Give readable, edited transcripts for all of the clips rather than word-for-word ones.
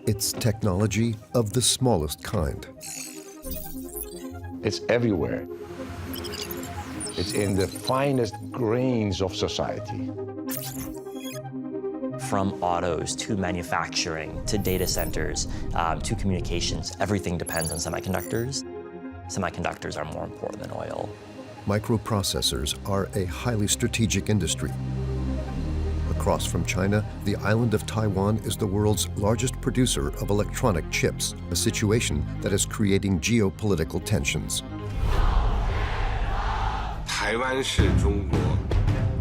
It's technology of the smallest kind. It's everywhere. It's in the finest grains of society. From autos to manufacturing to data centers to communications, everything depends on semiconductors. Semiconductors are more important than oil. Microprocessors are a highly strategic industry. Across from China, the island of Taiwan is the world's largest producer of electronic chips, a situation that is creating geopolitical tensions. 台湾是中国，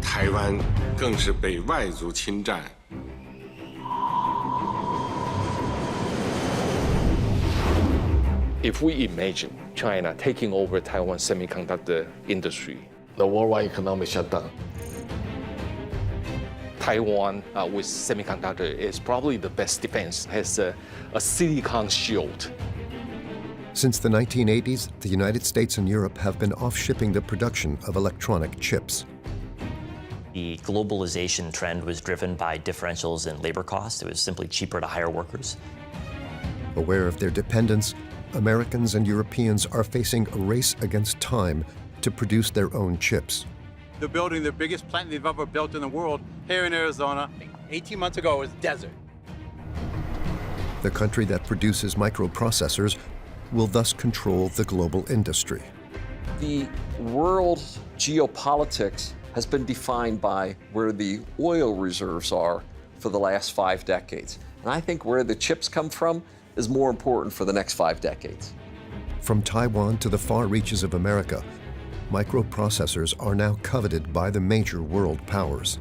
台湾更是被外族侵占。 If we imagine China taking over Taiwan's semiconductor industry, the worldwide economic shutdown. Taiwan with semiconductor is probably the best defense, has a silicon shield. Since the 1980s, the United States and Europe have been off-shipping the production of electronic chips. The globalization trend was driven by differentials in labor costs. It was simply cheaper to hire workers. Aware of their dependence, Americans and Europeans are facing a race against time to produce their own chips. They're building the biggest plant they've ever built in the world here in Arizona. 18 months ago, it was desert. The country that produces microprocessors will thus control the global industry. The world's geopolitics has been defined by where the oil reserves are for the last 5 decades. And I think where the chips come from is more important for the next 5 decades. From Taiwan to the far reaches of America, microprocessors are now coveted by the major world powers.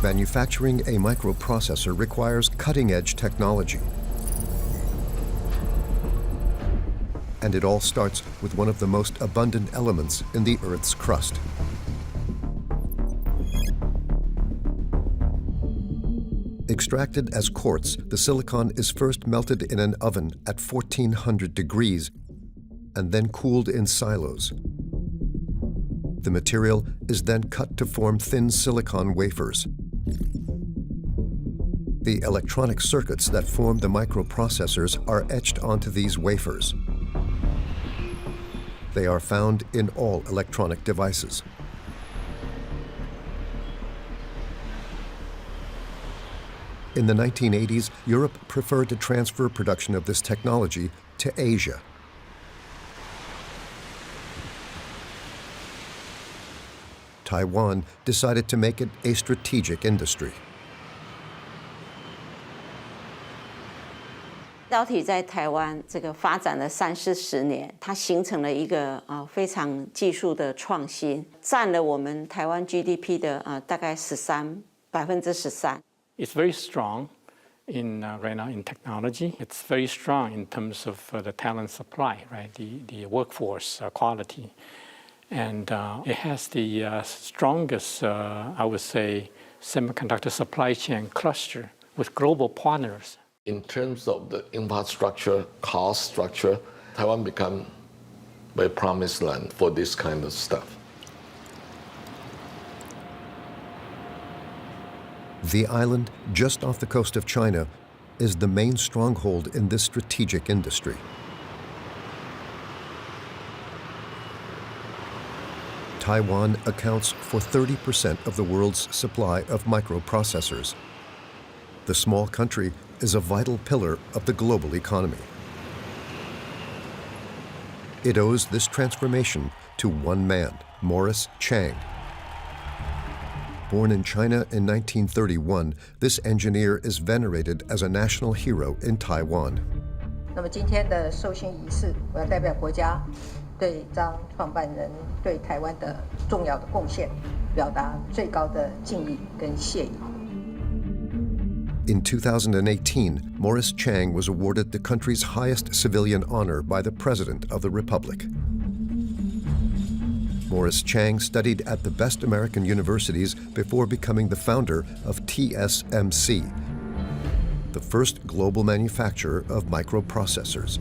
Manufacturing a microprocessor requires cutting-edge technology. And it all starts with one of the most abundant elements in the Earth's crust. Extracted as quartz, the silicon is first melted in an oven at 1400 degrees and then cooled in silos. The material is then cut to form thin silicon wafers. The electronic circuits that form the microprocessors are etched onto these wafers. They are found in all electronic devices. In the 1980s, Europe preferred to transfer production of this technology to Asia. Taiwan decided to make it a strategic industry. 导体在台湾这个发展了30-40年，它形成了一个非常技术的创新，占了我们台湾 GDP 的大概13%。It's very strong in right now in technology. It's very strong in terms of the talent supply, right? The workforce quality, and it has the strongest, I would say, semiconductor supply chain cluster with global partners. In terms of the infrastructure, cost structure, Taiwan become a promised land for this kind of stuff. The island, just off the coast of China, is the main stronghold in this strategic industry. Taiwan accounts for 30% of the world's supply of microprocessors. The small country is a vital pillar of the global economy. It owes this transformation to one man, Morris Chang. Born in China in 1931, this engineer is venerated as a national hero in Taiwan. 那么今天的授勋仪式，我要代表国家对张创办人对台湾的重要的贡献表达最高的敬意跟谢意。In 2018, Morris Chang was awarded the country's highest civilian honor by the President of the Republic. Morris Chang studied at the best American universities before becoming the founder of TSMC, the first global manufacturer of microprocessors.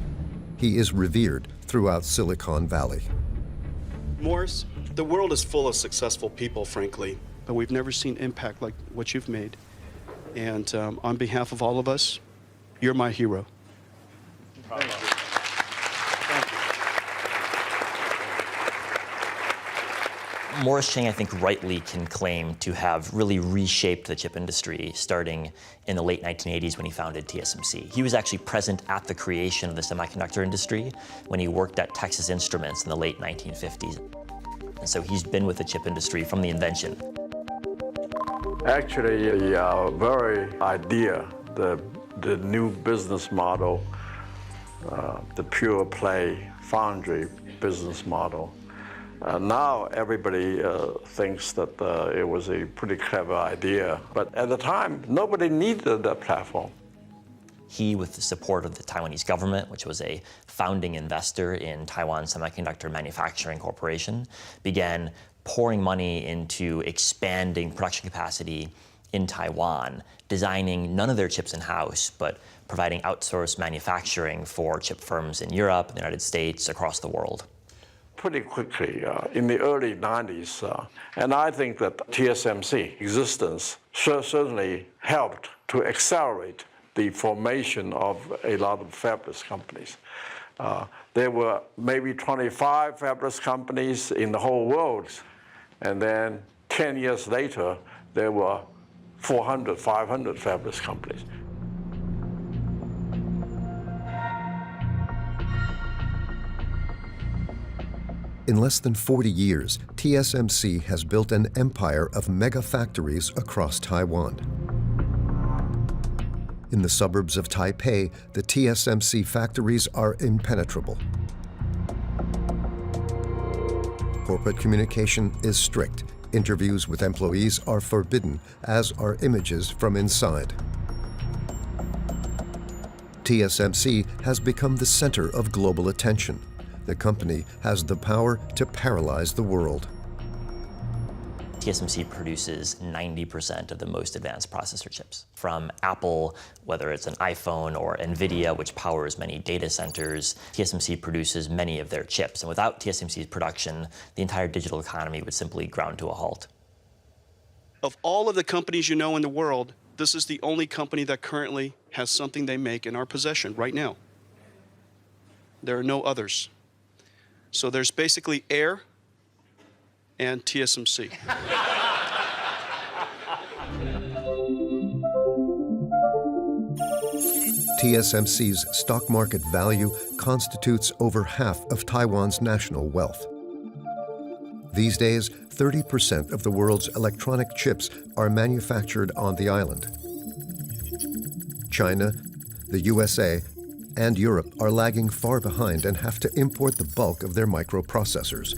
He is revered throughout Silicon Valley. Morris, the world is full of successful people, frankly, but we've never seen impact like what you've made. And on behalf of all of us, you're my hero. Thank you. Morris Chang, I think, rightly can claim to have really reshaped the chip industry starting in the late 1980s when he founded TSMC. He was actually present at the creation of the semiconductor industry when he worked at Texas Instruments in the late 1950s. And so he's been with the chip industry from the invention. Actually, the very idea, the new business model, the pure play foundry business model, now everybody thinks that it was a pretty clever idea, but at the time, nobody needed that platform. He, with the support of the Taiwanese government, which was a founding investor in Taiwan Semiconductor Manufacturing Corporation, began pouring money into expanding production capacity in Taiwan, designing none of their chips in-house, but providing outsourced manufacturing for chip firms in Europe, the United States, across the world. Pretty quickly in the early 90s. And I think that TSMC existence certainly helped to accelerate the formation of a lot of fabless companies. There were maybe 25 fabless companies in the whole world. And then 10 years later, there were 400, 500 fabless companies. In less than 40 years, TSMC has built an empire of mega factories across Taiwan. In the suburbs of Taipei, the TSMC factories are impenetrable. Corporate communication is strict. Interviews with employees are forbidden, as are images from inside. TSMC has become the center of global attention. The company has the power to paralyze the world. TSMC produces 90% of the most advanced processor chips. From Apple, whether it's an iPhone, or NVIDIA, which powers many data centers, TSMC produces many of their chips. And without TSMC's production, the entire digital economy would simply ground to a halt. Of all of the companies you know in the world, this is the only company that currently has something they make in our possession right now. There are no others. So there's basically Air and TSMC. TSMC's stock market value constitutes over half of Taiwan's national wealth. These days, 30% of the world's electronic chips are manufactured on the island. China, the USA, and Europe are lagging far behind and have to import the bulk of their microprocessors.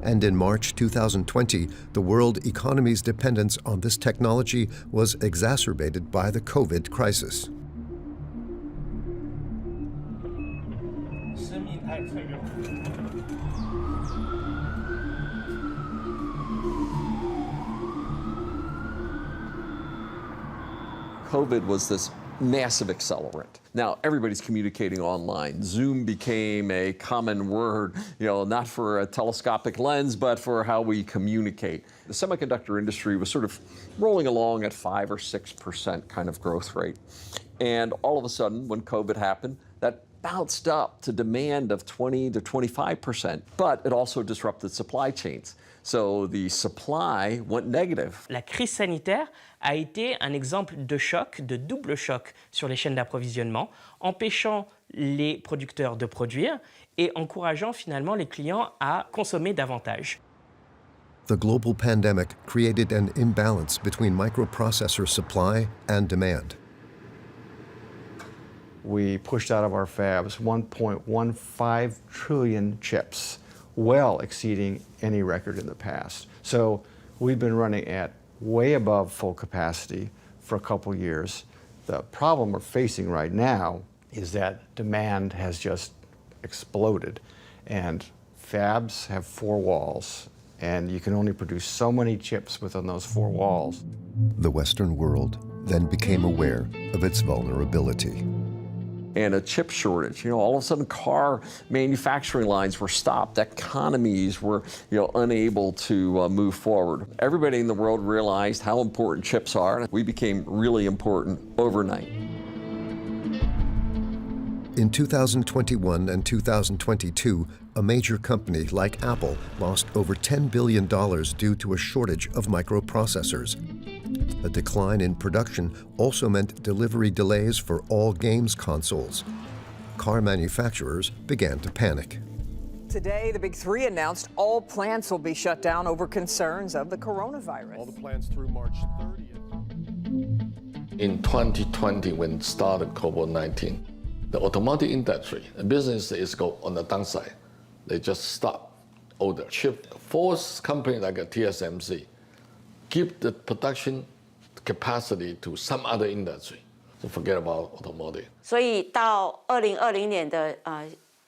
And in March 2020, the world economy's dependence on this technology was exacerbated by the COVID crisis. COVID was this massive accelerant. Now, everybody's communicating online. Zoom became a common word, not for a telescopic lens, but for how we communicate. The semiconductor industry was sort of rolling along at 5 or 6% kind of growth rate. And all of a sudden, when COVID happened, that bounced up to demand of 20 to 25%, but it also disrupted supply chains. So the supply went negative. La crise sanitaire a été un exemple de choc, de double choc sur les chaînes d'approvisionnement, empêchant les producteurs de produire et encourageant finalement les clients à consommer davantage. The global pandemic created an imbalance between microprocessor supply and demand. we pushed out of our fabs 1.15 trillion chips, well exceeding any record in the past. So we've been running at way above full capacity for a couple years. The problem we're facing right now is that demand has just exploded, and fabs have 4 walls, and you can only produce so many chips within those 4 walls. The Western world then became aware of its vulnerability. And a chip shortage, all of a sudden car manufacturing lines were stopped, economies were unable to move forward. Everybody in the world realized how important chips are, and we became really important overnight. In 2021 and 2022, a major company like Apple lost over $10 billion due to a shortage of microprocessors. A decline in production also meant delivery delays for all games consoles. Car manufacturers began to panic. Today, the Big Three announced all plants will be shut down over concerns of the coronavirus. All the plants through March 30th. In 2020, when started COVID-19, the automotive industry, the business is go on the downside. They just stop all the chip. Force company like a TSMC give the production capacity to some other industry. So forget about automotive. 所以到2020年的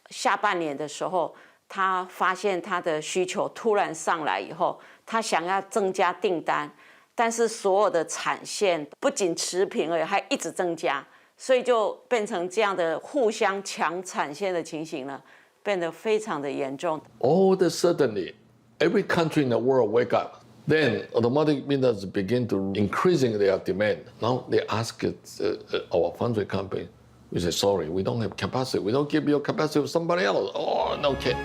下半年的时候，他发现他的需求突然上来以后，他想要增加订单，但是所有的产线不仅持平而已，还一直增加，所以就变成这样的互相抢产线的情形了，变得非常的严重。All of a sudden, every country in the world wake up. Then automotive industry begin to increasing their demand. Now they ask our foundry company, we say, sorry, we don't have capacity. We don't give you capacity to somebody else. Oh, no kidding.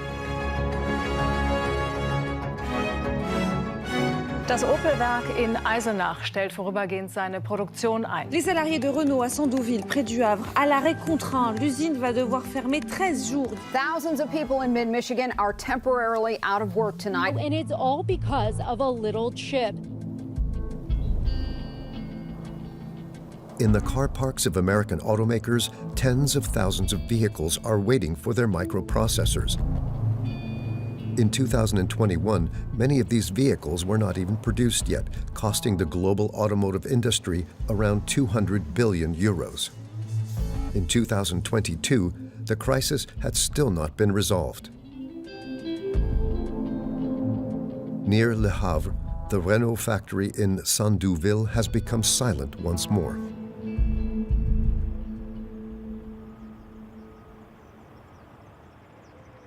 Das Opel-Werk in Eisenach stellt vorübergehend seine Produktion ein. Les salariés de Renault à Sandouville, près du Havre, à l'arrêt contraint. L'usine va devoir fermer 13 jours. Thousands of people in mid-Michigan are temporarily out of work tonight. And it's all because of a little chip. In the car parks of American automakers, tens of thousands of vehicles are waiting for their microprocessors. In 2021, many of these vehicles were not even produced yet, costing the global automotive industry around 200 billion euros. In 2022, the crisis had still not been resolved. Near Le Havre, the Renault factory in Sandouville has become silent once more.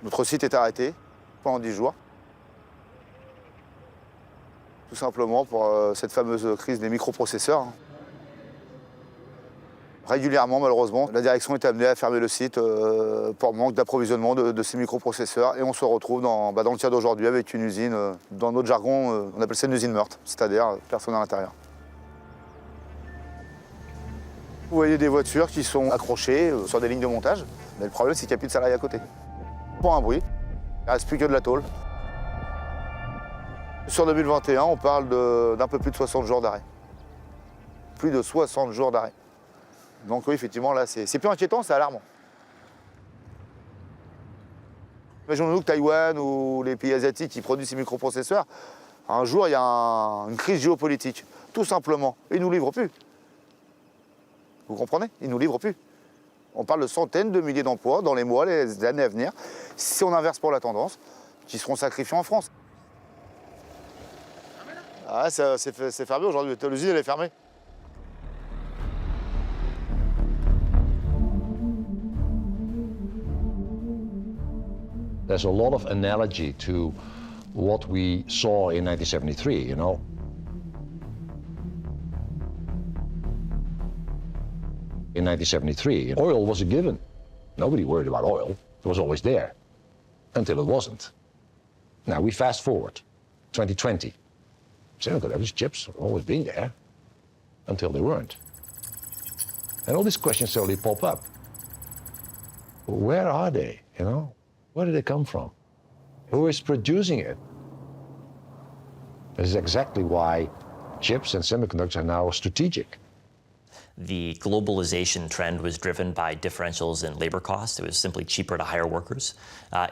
Notre site est arrêté pendant 10 jours. Tout simplement pour cette fameuse crise des microprocesseurs. Régulièrement, malheureusement, la direction est amenée à fermer le site pour manque d'approvisionnement de ces microprocesseurs. Et on se retrouve dans le tiers d'aujourd'hui avec une usine, dans notre jargon, on appelle ça une usine meurtre, c'est-à-dire personne à l'intérieur. Vous voyez des voitures qui sont accrochées sur des lignes de montage, mais le problème c'est qu'il n'y a plus de salariés à côté. Pour un bruit. Il ne reste plus que de la tôle. Sur 2021, on parle d'un peu plus de 60 jours d'arrêt. Plus de 60 jours d'arrêt. Donc oui, effectivement, là, c'est plus inquiétant, c'est alarmant. Imaginons-nous que Taïwan ou les pays asiatiques qui produisent ces microprocesseurs, un jour, il y a une crise géopolitique, tout simplement. Ils ne nous livrent plus. Vous comprenez? Ils ne nous livrent plus. On parle de centaines de milliers d'emplois dans les mois, les années à venir, si on inverse pour la tendance, qui seront sacrifiés en France. Ah, c'est fermé aujourd'hui, l'usine elle est fermée. There's a lot of analogy to what we saw in 1973, you know. In 1973, oil was a given. Nobody worried about oil. It was always there, until it wasn't. Now we fast forward, 2020. Semiconductor chips have always been there, until they weren't. And all these questions suddenly pop up. Where are they, you know? Where did they come from? Who is producing it? This is exactly why chips and semiconductors are now strategic. The globalization trend was driven by differentials in labor costs. It was simply cheaper to hire workers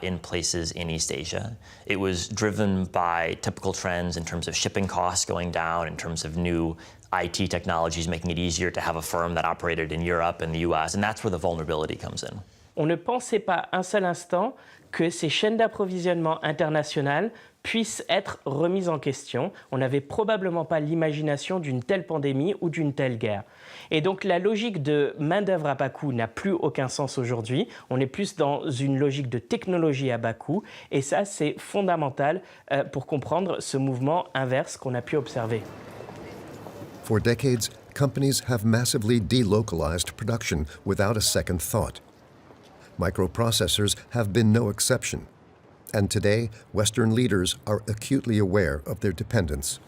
in places in East Asia. It was driven by typical trends in terms of shipping costs going down, in terms of new IT technologies making it easier to have a firm that operated in Europe and the US, and that's where the vulnerability comes in. On ne pensait pas un seul instant que ces chaînes d'approvisionnement internationales puissent être remises en question. On n'avait probablement pas l'imagination d'une telle pandémie ou d'une telle guerre. Et donc la logique de main-d'œuvre à bas coût n'a plus aucun sens aujourd'hui. On est plus dans une logique de technologie à bas coût. Et ça, c'est fondamental pour comprendre ce mouvement inverse qu'on a pu observer. For decades, companies have massively delocalized production without a second thought. Microprocessors have been no exception. And today, Western leaders are acutely aware of their dependence.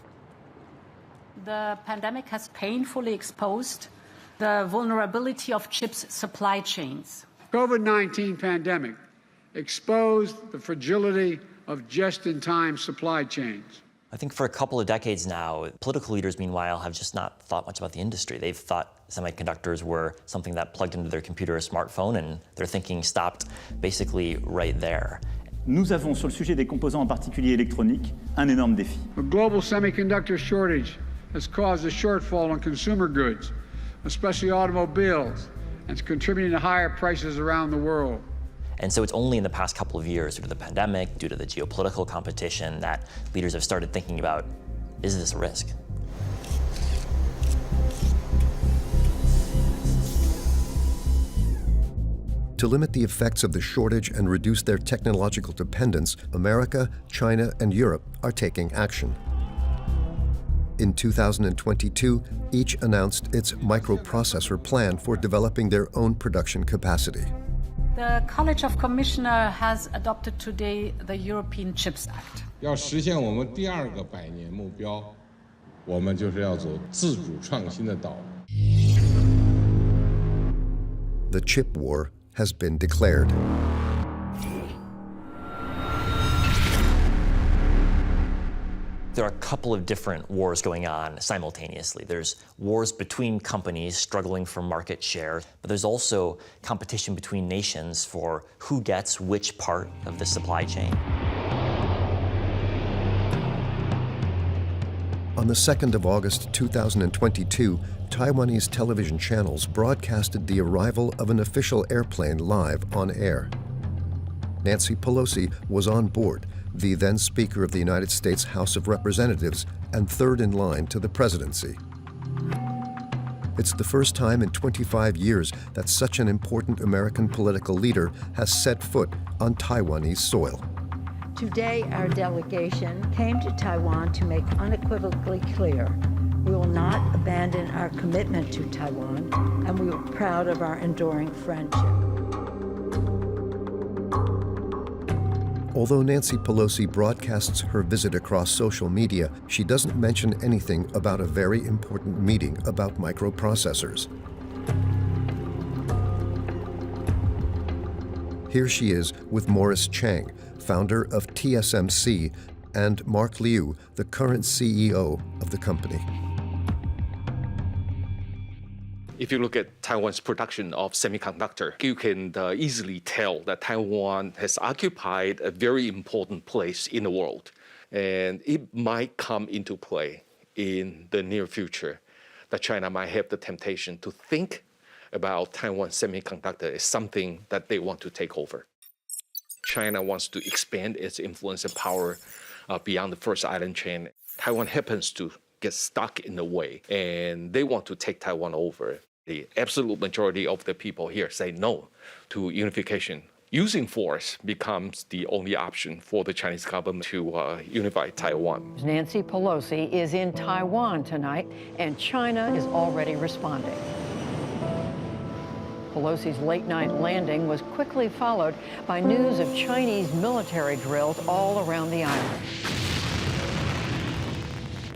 The pandemic has painfully exposed the vulnerability of chips supply chains. COVID-19 pandemic exposed the fragility of just-in-time supply chains. I think for a couple of decades now, political leaders, meanwhile, have just not thought much about the industry. They've thought semiconductors were something that plugged into their computer or smartphone, and their thinking stopped basically right there. Nous avons, sur le sujet des composants en particulier électroniques, un énorme défi. A global semiconductor shortage has caused a shortfall in consumer goods, especially automobiles, and it's contributing to higher prices around the world. And so it's only in the past couple of years, due to the pandemic, due to the geopolitical competition, that leaders have started thinking about, is this a risk? To limit the effects of the shortage and reduce their technological dependence, America, China, and Europe are taking action. In 2022, each announced its microprocessor plan for developing their own production capacity. The College of Commissioners has adopted today the European Chips Act. 要实现我们第二个百年目标，我们就是要走自主创新的道路。The chip war has been declared. There are a couple of different wars going on simultaneously. There's wars between companies struggling for market share, but there's also competition between nations for who gets which part of the supply chain. On the 2nd of August 2022, Taiwanese television channels broadcasted the arrival of an official airplane live on air. Nancy Pelosi was on board, the then Speaker of the United States House of Representatives and third in line to the presidency. It's the first time in 25 years that such an important American political leader has set foot on Taiwanese soil. Today, our delegation came to Taiwan to make unequivocally clear we will not abandon our commitment to Taiwan, and we are proud of our enduring friendship. Although Nancy Pelosi broadcasts her visit across social media, she doesn't mention anything about a very important meeting about microprocessors. Here she is with Morris Chang, founder of TSMC, and Mark Liu, the current CEO of the company. If you look at Taiwan's production of semiconductor, you can easily tell that Taiwan has occupied a very important place in the world. And it might come into play in the near future that China might have the temptation to think about Taiwan semiconductor as something that they want to take over. China wants to expand its influence and power beyond the first island chain. Taiwan happens to get stuck in the way, and they want to take Taiwan over. The absolute majority of the people here say no to unification. Using force becomes the only option for the Chinese government to unify Taiwan. Nancy Pelosi is in Taiwan tonight, and China is already responding. Pelosi's late-night landing was quickly followed by news of Chinese military drills all around the island.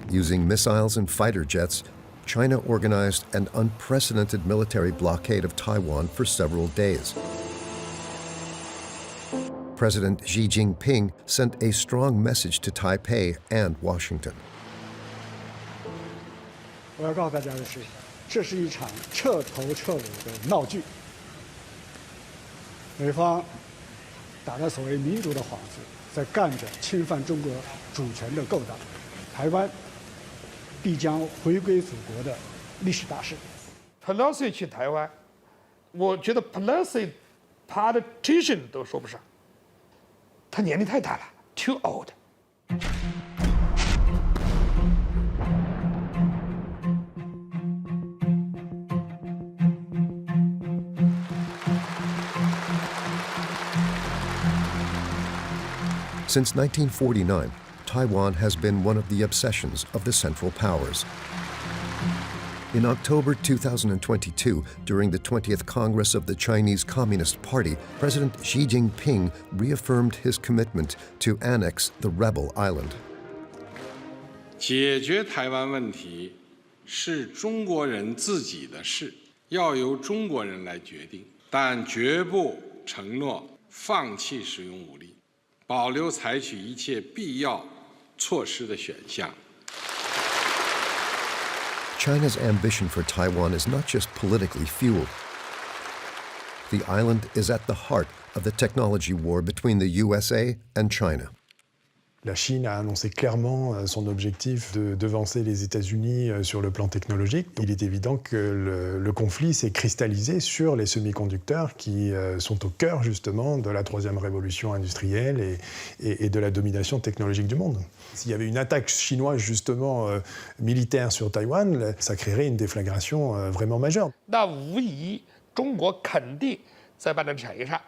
Using missiles and fighter jets, China organized an unprecedented military blockade of Taiwan for several days. President Xi Jinping sent a strong message to Taipei and Washington. 我要告诉大家的是，这是一场彻头彻尾的闹剧。美方打着所谓民主的幌子，在干着侵犯中国主权的勾当，台湾必将回归祖国的历史大事。Pelosi 去台湾，我觉得 Pelosi politician 都说不上，他年龄太大了 ，too old。Since 1949, Taiwan has been one of the obsessions of the Central Powers. In October 2022, during the 20th Congress of the Chinese Communist Party, President Xi Jinping reaffirmed his commitment to annex the rebel island. 解决台湾问题是中国人自己的事，要由中国人来决定，但绝不承诺放弃使用武力，保留采取一切必要措施的选项。 China's ambition for Taiwan is not just politically fueled. The island is at the heart of the technology war between the USA and China. La Chine a annoncé clairement son objectif de devancer les États-Unis sur le plan technologique. Il est évident que le conflit s'est cristallisé sur les semi-conducteurs qui sont au cœur justement de la troisième révolution industrielle et de la domination technologique du monde. S'il y avait une attaque chinoise justement militaire sur Taïwan, ça créerait une déflagration vraiment majeure. 那无疑，中国肯定在半导体产业上，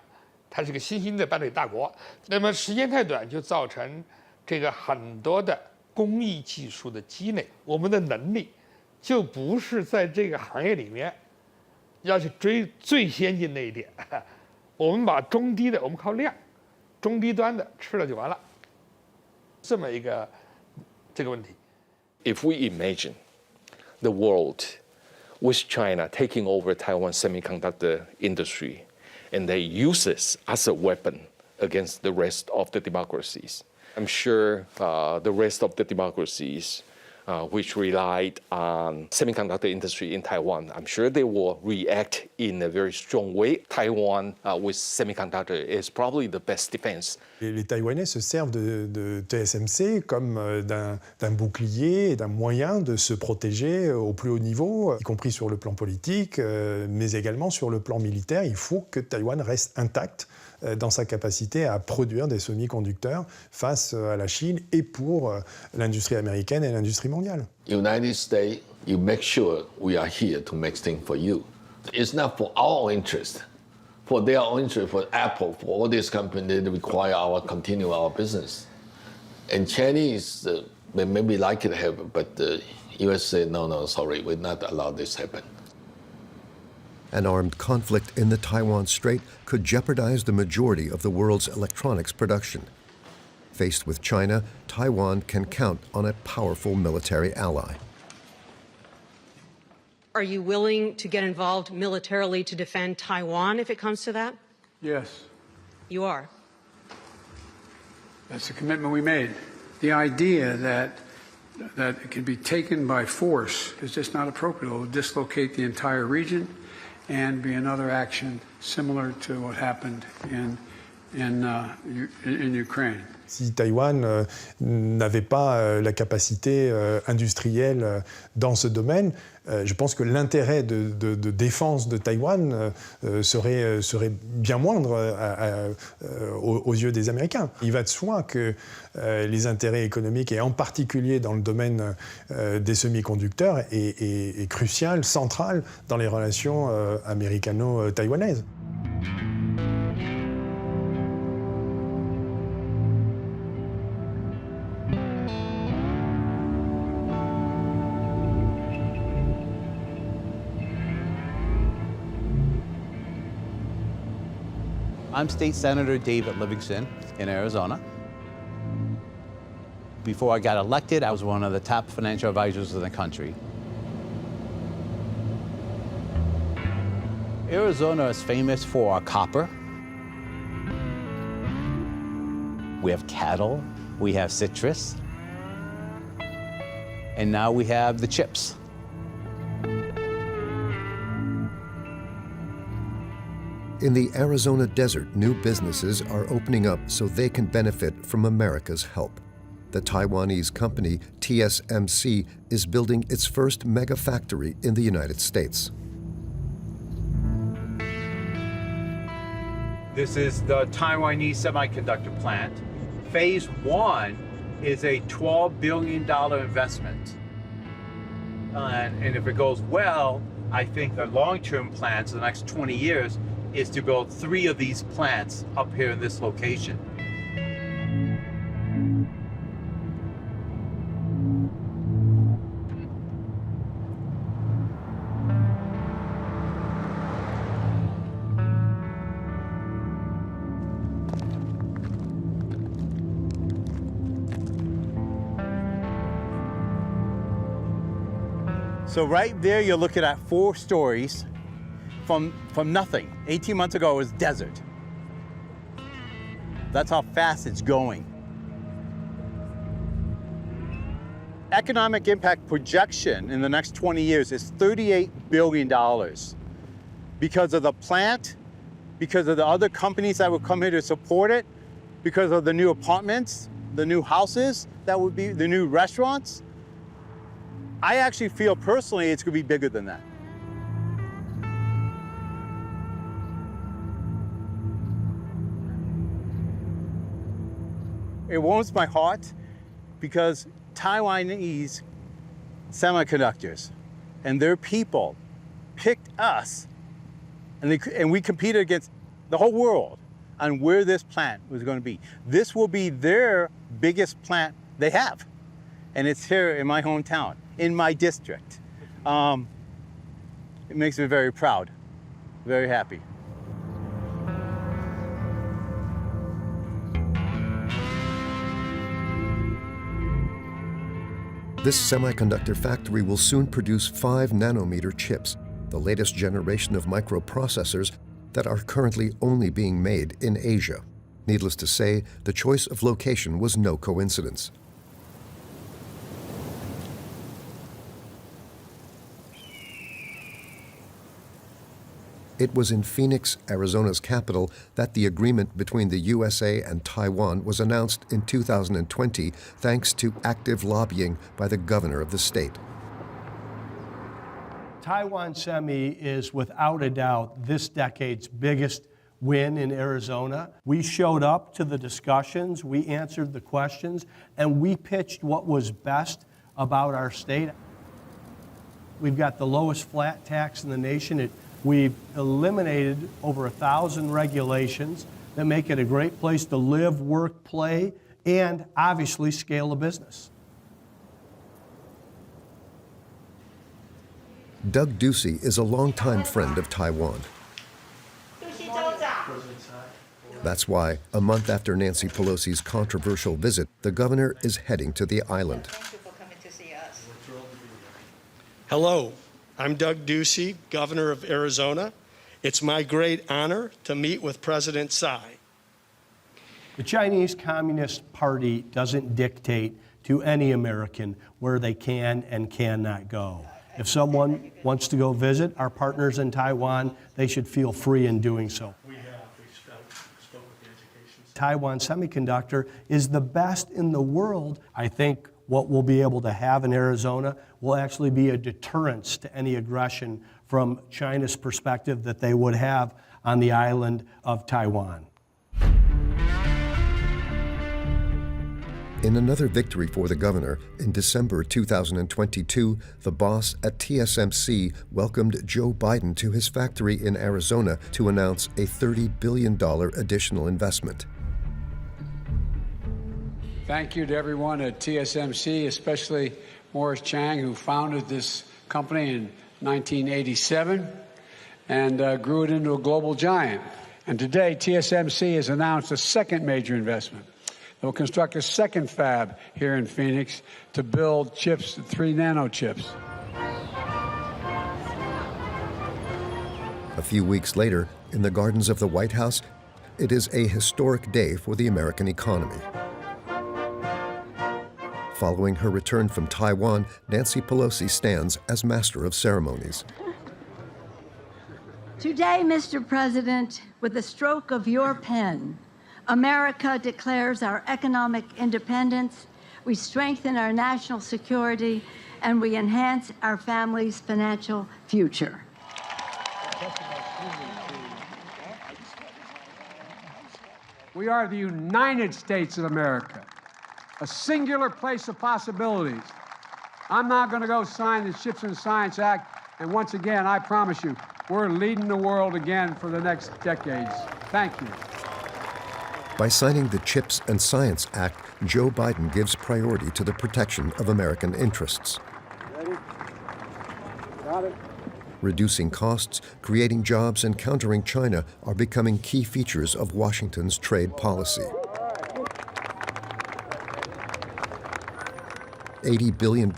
它是个新兴的半导体大国。那么时间太短，就造成 这个很多的工艺技术的积累，我们的能力就不是在这个行业里面要去追最先进那一点，我们把中低的，我们靠量，中低端的吃了就完了，这么一个这个问题。If we imagine the world with China taking over Taiwan's semiconductor industry, and they use this as a weapon against the rest of the democracies, I'm sure the rest of the democracies which relied on semiconductor industry in Taiwan, I'm sure they will react in a very strong way. Taiwan with semiconductor is probably the best defense. Les Taïwanais se servent de TSMC comme d'un bouclier et d'un moyen de se protéger au plus haut niveau, y compris sur le plan politique, mais également sur le plan militaire. Il faut que Taïwan reste intact dans sa capacité à produire des semi-conducteurs face à la Chine et pour l'industrie américaine et l'industrie mondiale. United States, you make sure we are here to make things for you. It's not for our interest, for their own interest, for Apple, for all these companies that require continue our business. And Chinese, they maybe like it happen, but the US say, no, sorry, we'll not allow this happen. An armed conflict in the Taiwan Strait could jeopardize the majority of the world's electronics production. Faced with China, Taiwan can count on a powerful military ally. Are you willing to get involved militarily to defend Taiwan if it comes to that? Yes, You are. that's the commitment we made. The idea that it can be taken by force is just not appropriate. It will dislocate the entire region and be another action similar to what happened in Ukraine. Si Taïwan n'avait pas la capacité industrielle dans ce domaine, je pense que l'intérêt de défense de Taïwan serait bien moindre aux yeux des Américains. Il va de soi que les intérêts économiques, et en particulier dans le domaine des semi-conducteurs, est crucial, central dans les relations américano-taïwanaises. I'm State Senator David Livingston in Arizona. Before I got elected, I was one of the top financial advisors in the country. Arizona is famous for our copper. We have cattle, we have citrus, and now we have the chips. In the Arizona desert, new businesses are opening up so they can benefit from America's help. The Taiwanese company TSMC is building its first mega factory in the United States. This is the Taiwanese semiconductor plant. Phase 1 is a $12 billion investment. And if it goes well, I think the long-term plans, the next 20 years, is to build 3 of these plants up here in this location. So right there, you're looking at 4 stories from nothing. 18 months ago, it was desert. That's how fast it's going. Economic impact projection in the next 20 years is $38 billion because of the plant, because of the other companies that will come here to support it, because of the new apartments, the new houses that would be, the new restaurants. I actually feel personally it's going to be bigger than that. It warms my heart because Taiwanese semiconductors and their people picked us, and we competed against the whole world on where this plant was going to be. This will be their biggest plant they have, and it's here in my hometown, in my district. It makes me very proud, very happy. This semiconductor factory will soon produce 5-nanometer chips, the latest generation of microprocessors that are currently only being made in Asia. Needless to say, the choice of location was no coincidence. It was in Phoenix, Arizona's capital, that the agreement between the USA and Taiwan was announced in 2020 thanks to active lobbying by the governor of the state. Taiwan Semi is without a doubt this decade's biggest win in Arizona. We showed up to the discussions, we answered the questions, and we pitched what was best about our state. We've got the lowest flat tax in the nation. We've eliminated over 1,000 regulations that make it a great place to live, work, play, and obviously scale a business. Doug Ducey is a longtime friend of Taiwan. That's why, a month after Nancy Pelosi's controversial visit, the governor is heading to the island. Thank you for coming to see us. Hello, I'm Doug Ducey, governor of Arizona. It's my great honor to meet with President Tsai. The Chinese Communist Party doesn't dictate to any American where they can and cannot go. If someone wants to go visit our partners in Taiwan, they should feel free in doing so. Taiwan Semiconductor is the best in the world. I think what we'll be able to have in Arizona will actually be a deterrence to any aggression from China's perspective that they would have on the island of Taiwan. In another victory for the governor, in December 2022, the boss at TSMC welcomed Joe Biden to his factory in Arizona to announce a $30 billion additional investment. Thank you to everyone at TSMC, especially Morris Chang, who founded this company in 1987 and grew it into a global giant. And today, TSMC has announced a second major investment. They'll construct a second fab here in Phoenix to build chips, 3 nano chips. A few weeks later, in the gardens of the White House, it is a historic day for the American economy. Following her return from Taiwan, Nancy Pelosi stands as master of ceremonies. Today, Mr. President, With the stroke of your pen, America declares our economic independence, we strengthen our national security, and we enhance our family's financial future. We are the United States of America, a singular place of possibilities. I'm now going to go sign the Chips and Science Act, and once again, I promise you, we're leading the world again for the next decades. Thank you. By signing the Chips and Science Act, Joe Biden gives priority to the protection of American interests. Ready? Got it. Reducing costs, creating jobs, and countering China are becoming key features of Washington's trade policy. $80 billion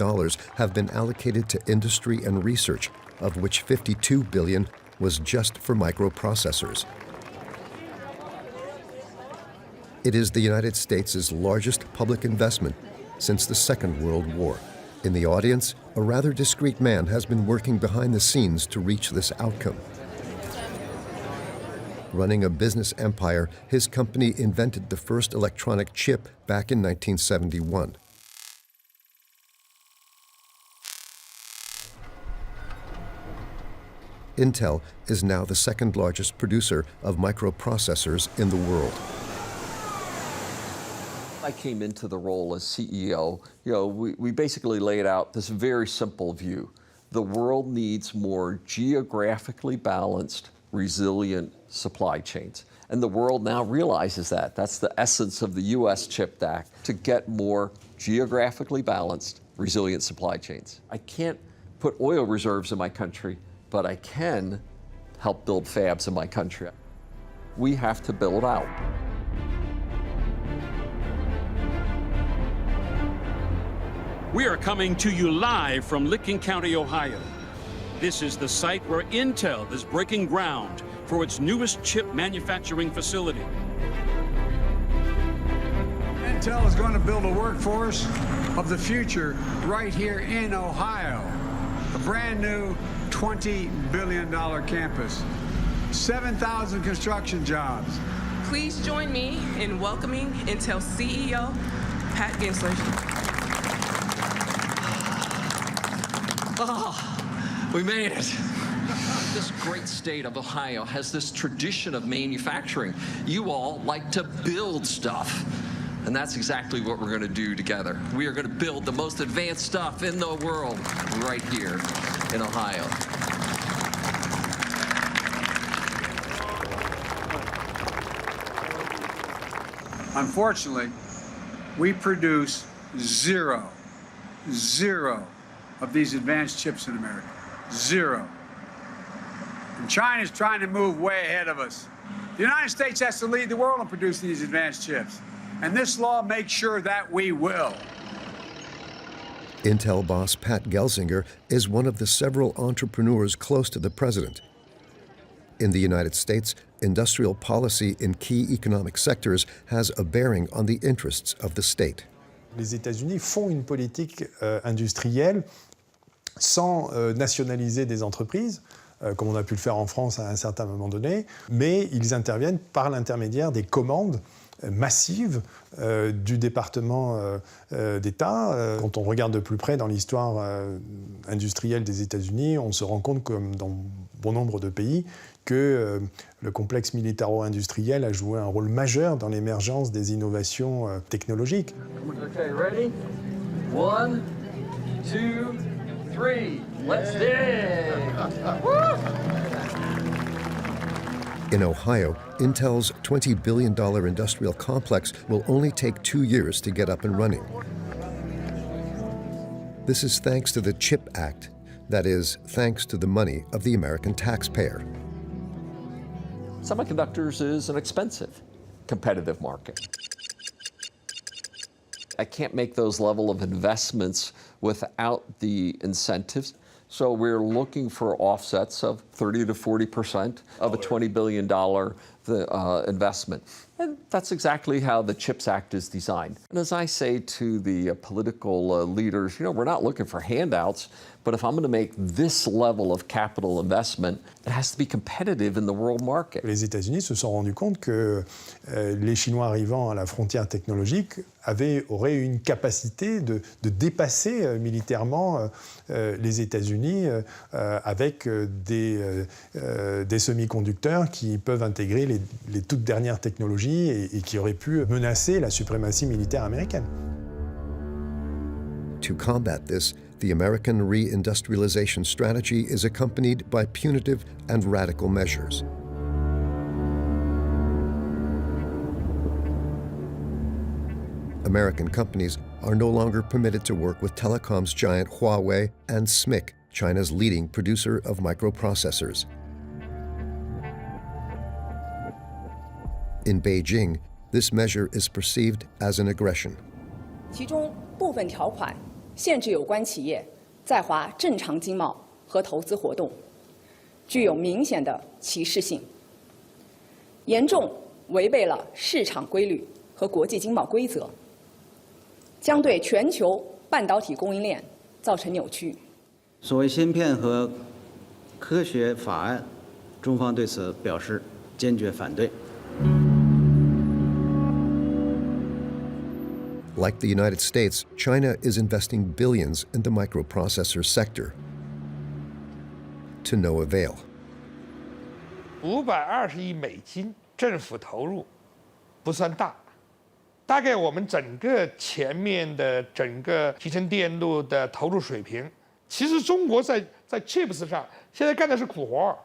have been allocated to industry and research, of which $52 billion was just for microprocessors. It is the United States' largest public investment since the Second World War. In the audience, a rather discreet man has been working behind the scenes to reach this outcome. Running a business empire, his company invented the first electronic chip back in 1971. Intel is now the second largest producer of microprocessors in the world. I came into the role as CEO, we basically laid out this very simple view. The world needs more geographically balanced, resilient supply chains. And the world now realizes that. That's the essence of the U.S. CHIPS Act, to get more geographically balanced, resilient supply chains. I can't put oil reserves in my country, but I can help build fabs in my country. We have to build out. We are coming to you live from Licking County, Ohio. This is the site where Intel is breaking ground for its newest chip manufacturing facility. Intel is going to build a workforce of the future right here in Ohio. A brand new $20 billion campus, 7,000 construction jobs. Please join me in welcoming Intel CEO, Pat Gensler. Oh, we made it. This great state of Ohio has this tradition of manufacturing. You all like to build stuff. And that's exactly what we're going to do together. We are going to build the most advanced stuff in the world right here in Ohio. Unfortunately, we produce zero of these advanced chips in America. Zero. And China's trying to move way ahead of us. The United States has to lead the world in producing these advanced chips. And this law makes sure that we will. Intel boss Pat Gelsinger is one of the several entrepreneurs close to the president. In the United States, industrial policy in key economic sectors has a bearing on the interests of the state. Les États-Unis font une politique industrielle sans nationaliser des entreprises, comme on a pu le faire en France à un certain moment donné, mais ils interviennent par l'intermédiaire des commandes massive du département d'État. Quand on regarde de plus près dans l'histoire industrielle des États-Unis, on se rend compte, comme dans bon nombre de pays, que le complexe militaro-industriel a joué un rôle majeur dans l'émergence des innovations technologiques. Okay, ready? 1, 2, 3. Let's dig! In Ohio, Intel's $20 billion industrial complex will only take 2 years to get up and running. This is thanks to the CHIPS Act, that is, thanks to the money of the American taxpayer. Semiconductors is an expensive, competitive market. I can't make those level of investments without the incentives. So we're looking for offsets of 30 to 40% of a $20 billion the investment. And that's exactly how the CHIPS Act is designed. And as I say to the political leaders, we're not looking for handouts, but if I'm going to make this level of capital investment, it has to be competitive in the world market. Les États-Unis se sont rendus compte que les Chinois arrivant à la frontière technologique auraient une capacité de dépasser militairement les États-Unis avec des semi-conducteurs qui peuvent intégrer les toutes dernières technologies et qui auraient pu menacer la suprématie militaire américaine. To combat this, the American reindustrialization strategy is accompanied by punitive and radical measures. American companies are no longer permitted to work with telecoms giant Huawei and SMIC, China's leading producer of microprocessors. In Beijing, this measure is perceived as an aggression. 其中部分条款限制有关企业在华正常经贸和投资活动，具有明显的歧视性，严重违背了市场规律和国际经贸规则，将对全球半导体供应链造成扭曲。所谓芯片和科学法案，中方对此表示坚决反对。 Like the United States, China is investing billions in the microprocessor sector, to no avail. $520亿政府投入不算大，大概我们整个前面的整个集成电路的投入水平，其实中国在 chips 上现在干的是苦活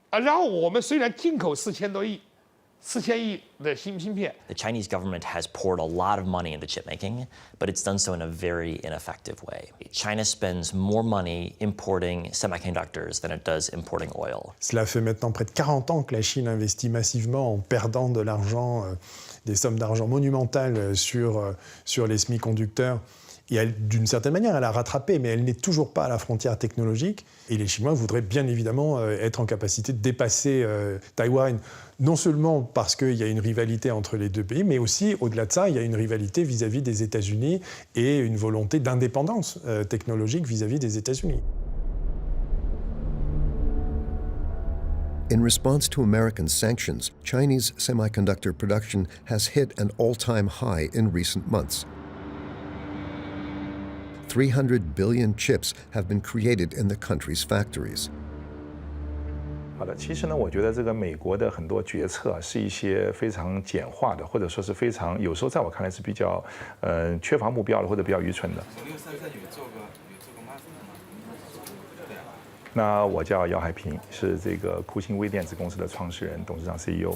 啊。然后我们虽然进口4000多亿。 4000亿的芯片。The Chinese government has poured a lot of money into chip making, but it's done so in a very ineffective way. China spends more money importing semiconductors than it does importing oil. Cela fait maintenant près de 40 ans que la Chine investit massivement en perdant de l'argent, des sommes d'argent monumentales sur les semi-conducteurs. Et d'une certaine manière, elle a rattrapé, mais elle n'est toujours pas à la frontière technologique. Et les Chinois voudraient bien évidemment être en capacité de dépasser Taïwan, non seulement parce qu'il y a une rivalité entre les deux pays, mais aussi, au-delà de ça, il y a une rivalité vis-à-vis des États-Unis et une volonté d'indépendance technologique vis-à-vis des États-Unis. In response to American sanctions, Chinese semiconductor production has hit an all-time high in recent months. 300 billion chips have been created in the country's factories. 好的，其实呢，我觉得这个美国的很多决策是一些非常简化的，或者说是非常有时候在我看来是比较缺乏目标的，或者比较愚蠢的。那我叫姚海平，是这个酷星微电子公司的创始人、董事长 CEO。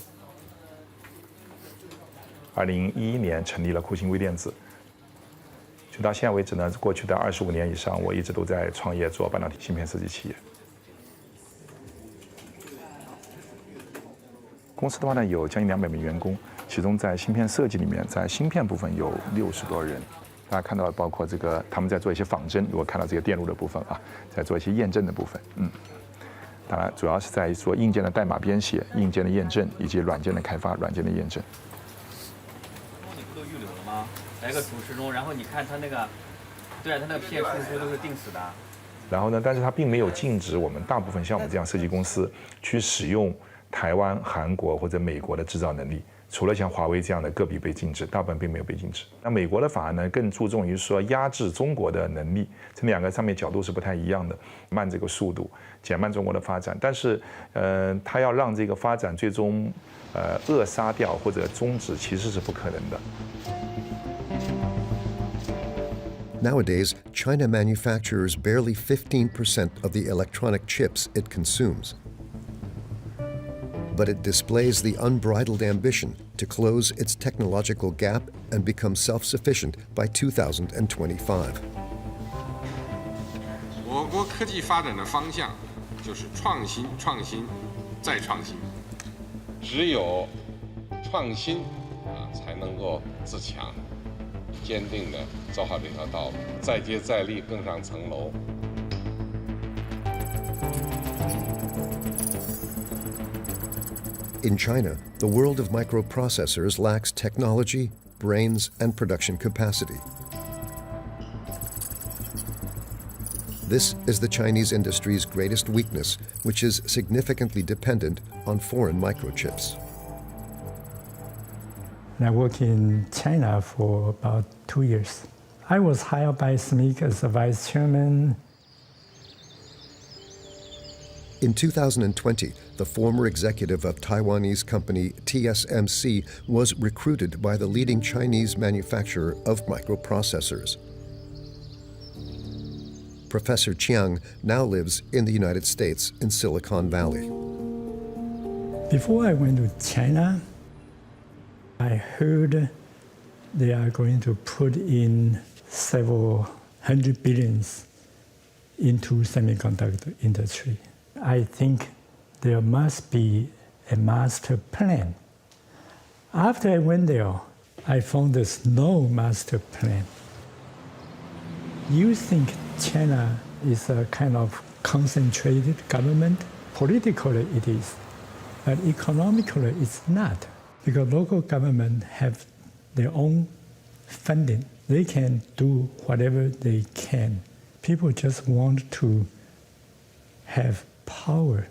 2011年成立了酷星微电子。 就到现在为止呢，过去的25年以上，我一直都在创业做半导体芯片设计企业。公司的话呢，有将近200名员工，其中在芯片设计里面，在芯片部分有60多人。大家看到，包括这个他们在做一些仿真，如果看到这个电路的部分啊，在做一些验证的部分，当然主要是在做硬件的代码编写、硬件的验证以及软件的开发、软件的验证。 你不都预留了吗？来个主时钟，然后你看它那个，对啊，它那个片数不都是定死的。然后呢，但是它并没有禁止我们大部分像我们这样设计公司去使用台湾、韩国或者美国的制造能力。除了像华为这样的个别被禁止，大部分并没有被禁止。那美国的法案呢，更注重于说压制中国的能力，这两个上面角度是不太一样的，慢这个速度，减慢中国的发展。但是，它要让这个发展最终扼杀掉或者终止，其实是不可能的。 Nowadays, China manufactures barely 15% of the electronic chips it consumes. But it displays the unbridled ambition to close its technological gap and become self-sufficient by 2025. 我国科技发展的方向就是创新、创新再创新。只有创新才能够自强。 坚定地走好这条道路，再接再厉，更上层楼。In China, the world of microprocessors lacks technology, brains, and production capacity. This is the Chinese industry's greatest weakness, which is significantly dependent on foreign microchips. I worked in China for about 2 years. I was hired by SMIC as a vice chairman. In 2020, the former executive of Taiwanese company TSMC was recruited by the leading Chinese manufacturer of microprocessors. Professor Chiang now lives in the United States in Silicon Valley. Before I went to China, I heard they are going to put in several hundred billions into semiconductor industry. I think there must be a master plan. After I went there, I found there's no master plan. You think China is a kind of concentrated government? Politically it is, but economically it's not. Because local government have their own funding. They can do whatever they can. People just want to have power.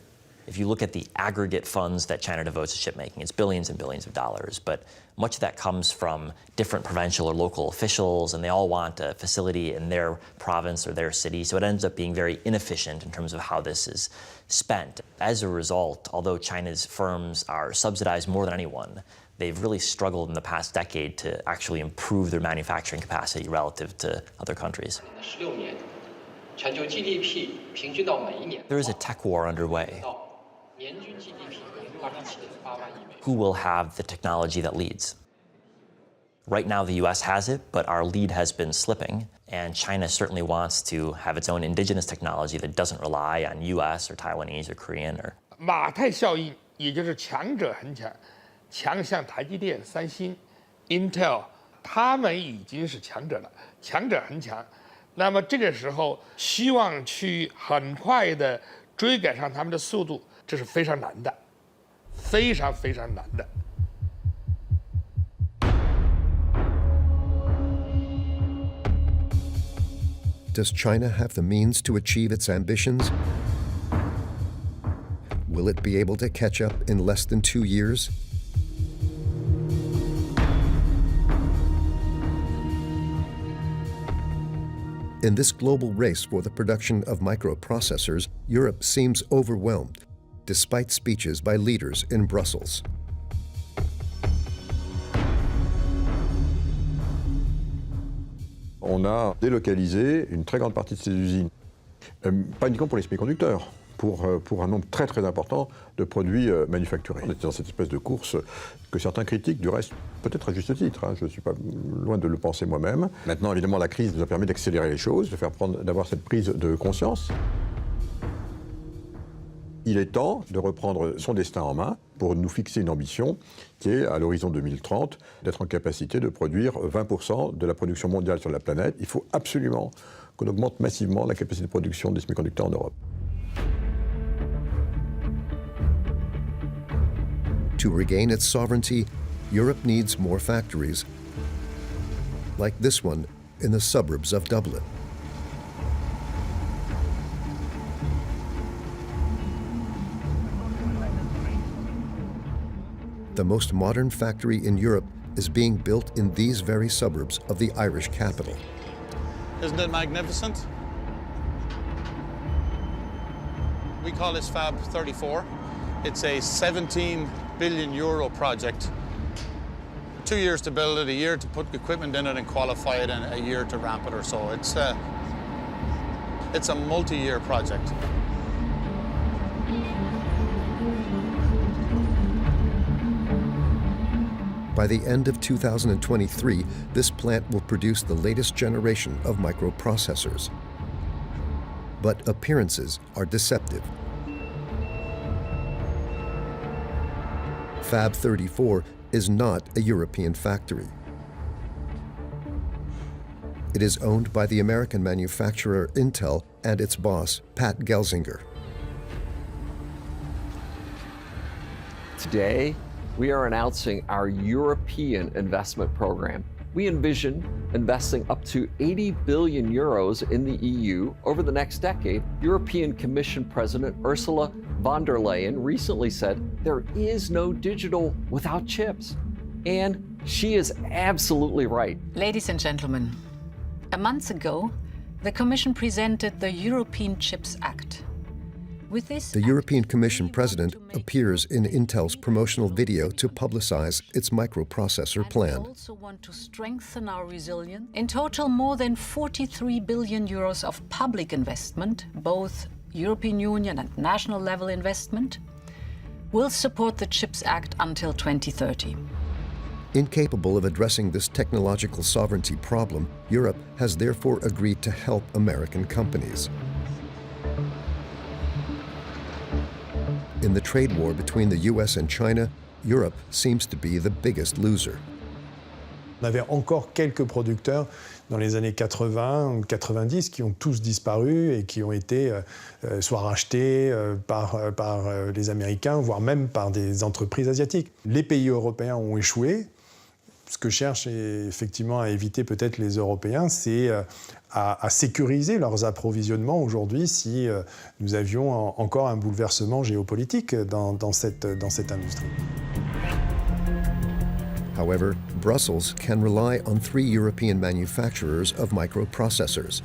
If you look at the aggregate funds that China devotes to chip making, it's billions and billions of dollars, but much of that comes from different provincial or local officials, and they all want a facility in their province or their city, so it ends up being very inefficient in terms of how this is spent. As a result, although China's firms are subsidized more than anyone, they've really struggled in the past decade to actually improve their manufacturing capacity relative to other countries. There is a tech war underway. Who will have the technology that leads? Right now, the US has it, but our lead has been slipping, and China certainly wants to have its own indigenous technology that doesn't rely on US or Taiwanese or Korean or. 马太效应，也就是强者恒强，强像台积电、三星、Intel， 他们已经是强者了，强者恒强。那么这个时候，希望去很快的追赶上他们的速度，这是非常难的，非常非常难的。Does China have the means to achieve its ambitions? Will it be able to catch up in less than 2 years? In this global race for the production of microprocessors, Europe seems overwhelmed, despite speeches by leaders in Brussels. On a délocalisé une très grande partie de ces usines, pas uniquement pour les semi-conducteurs, pour un nombre très très important de produits manufacturés. On était dans cette espèce de course que certains critiquent, du reste, peut-être à juste titre, hein, je ne suis pas loin de le penser moi-même. Maintenant, évidemment, la crise nous a permis d'accélérer les choses, d'avoir cette prise de conscience. Il est temps de reprendre son destin en main pour nous fixer une ambition qui est, à l'horizon 2030, d'être en capacité de produire 20% de la production mondiale sur la planète. Il faut absolument qu'on augmente massivement la capacité de production des semi-conducteurs en Europe. To regain its sovereignty, Europe needs more factories, like this one in the suburbs of Dublin. The most modern factory in Europe is being built in these very suburbs of the Irish capital. Isn't it magnificent? We call this Fab 34. It's a 17 billion euro project. 2 years to build it, a year to put equipment in it and qualify it, and a year to ramp it or so. It's a multi-year project. By the end of 2023, this plant will produce the latest generation of microprocessors. But appearances are deceptive. Fab 34 is not a European factory. It is owned by the American manufacturer Intel and its boss, Pat Gelsinger. Today, we are announcing our European investment program. We envision investing up to 80 billion euros in the EU over the next decade. European Commission President Ursula von der Leyen recently said there is no digital without chips. And she is absolutely right. Ladies and gentlemen, a month ago, the Commission presented the European Chips Act. With this The European Commission president appears in Intel's promotional video to publicize its microprocessor plan. We also want to strengthen our resilience. In total, more than 43 billion euros of public investment, both European Union and national level investment, will support the CHIPS Act until 2030. Incapable of addressing this technological sovereignty problem, Europe has therefore agreed to help American companies. In the trade war between the US and China, Europe seems to be the biggest loser. On avait encore quelques producteurs dans les années 80 ou 90 qui ont tous disparu et qui ont été soit rachetés par les Américains, voire même par des entreprises asiatiques. Les pays européens ont échoué. Ce que cherchent effectivement à éviter peut-être les Européens, c'est à sécuriser leurs approvisionnements aujourd'hui si nous avions encore un bouleversement géopolitique dans cette industrie. However, Brussels can rely on 3 European manufacturers of microprocessors.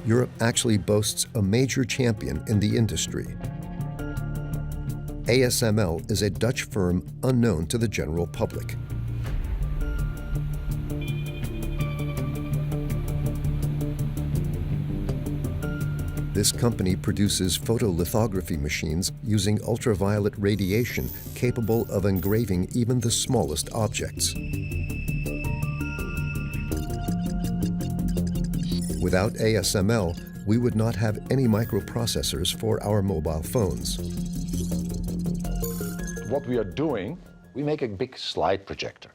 Europe actually boasts a major champion in the industry. ASML is a Dutch firm unknown to the general public. This company produces photolithography machines using ultraviolet radiation capable of engraving even the smallest objects. Without ASML, we would not have any microprocessors for our mobile phones. What we are doing, we make a big slide projector.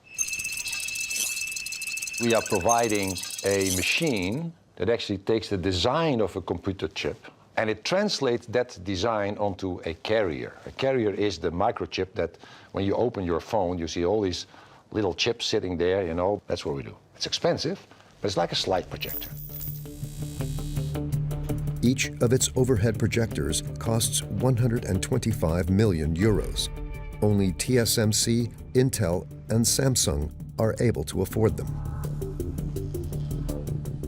We are providing a machine that actually takes the design of a computer chip and it translates that design onto a carrier. A carrier is the microchip that when you open your phone, you see all these little chips sitting there, you know, that's what we do. It's expensive, but it's like a slide projector. Each of its overhead projectors costs 125 million euros. Only TSMC, Intel, and Samsung are able to afford them.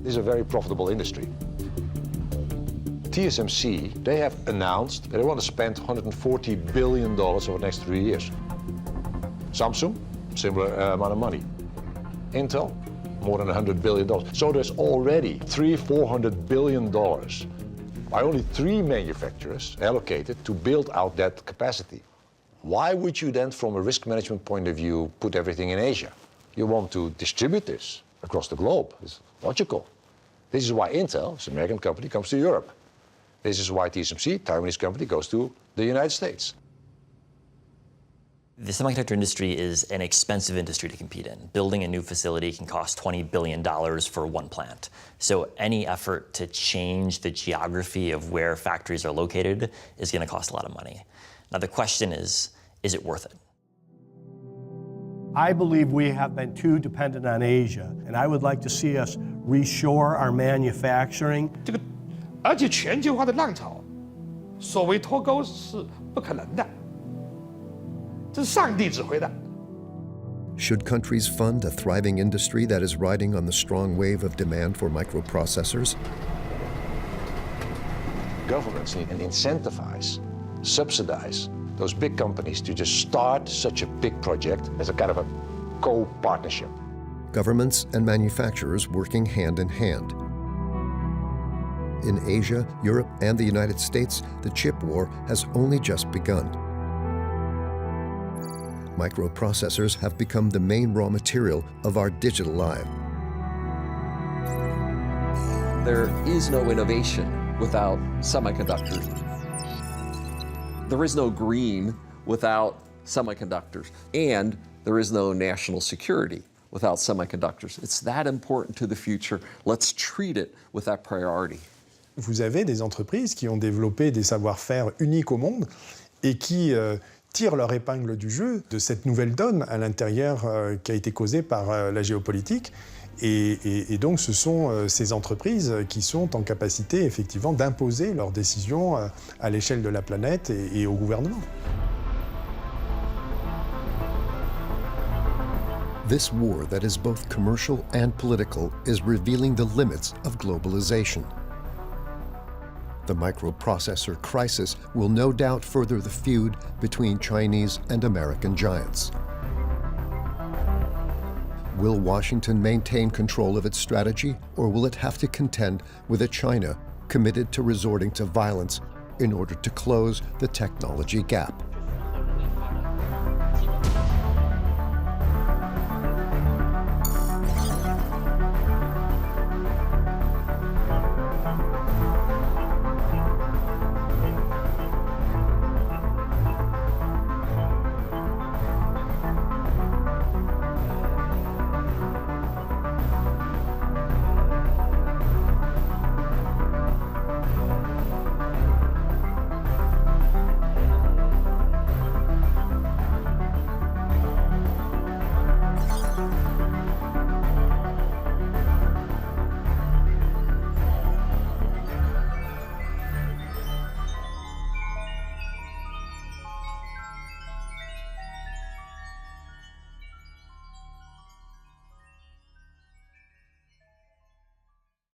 This is a very profitable industry. TSMC, they have announced that they want to spend $140 billion over the next 3 years. Samsung, similar amount of money. Intel, more than $100 billion. So there's already $400 billion by only 3 manufacturers allocated to build out that capacity. Why would you then, from a risk management point of view, put everything in Asia? You want to distribute this across the globe. It's logical. This is why Intel, it's an American company, comes to Europe. This is why TSMC, Taiwanese company, goes to the United States. The semiconductor industry is an expensive industry to compete in. Building a new facility can cost $20 billion for one plant. So any effort to change the geography of where factories are located is going to cost a lot of money. Now the question is it worth it? I believe we have been too dependent on Asia, and I would like to see us reshore our manufacturing. 而且全球化的浪潮，所谓脱钩是不可能的，这是上帝指挥的。 Should countries fund a thriving industry that is riding on the strong wave of demand for microprocessors? Governments need to incentivize, subsidize those big companies to just start such a big project as a kind of a co-partnership. Governments and manufacturers working hand in hand. In Asia, Europe, and the United States, the chip war has only just begun. Microprocessors have become the main raw material of our digital life. There is no innovation without semiconductors. There is no green without semiconductors. And there is no national security without semiconductors. It's that important to the future. Let's treat it with that priority. Vous avez des entreprises qui ont développé des savoir-faire uniques au monde et qui tirent leur épingle du jeu de cette nouvelle donne à l'intérieur qui a été causée par la géopolitique. Et donc ce sont ces entreprises qui sont en capacité effectivement d'imposer leurs décisions à l'échelle de la planète et au gouvernement. This war that is both commercial and political is revealing the limits of globalization. The microprocessor crisis will no doubt further the feud between Chinese and American giants. Will Washington maintain control of its strategy, or will it have to contend with a China committed to resorting to violence in order to close the technology gap?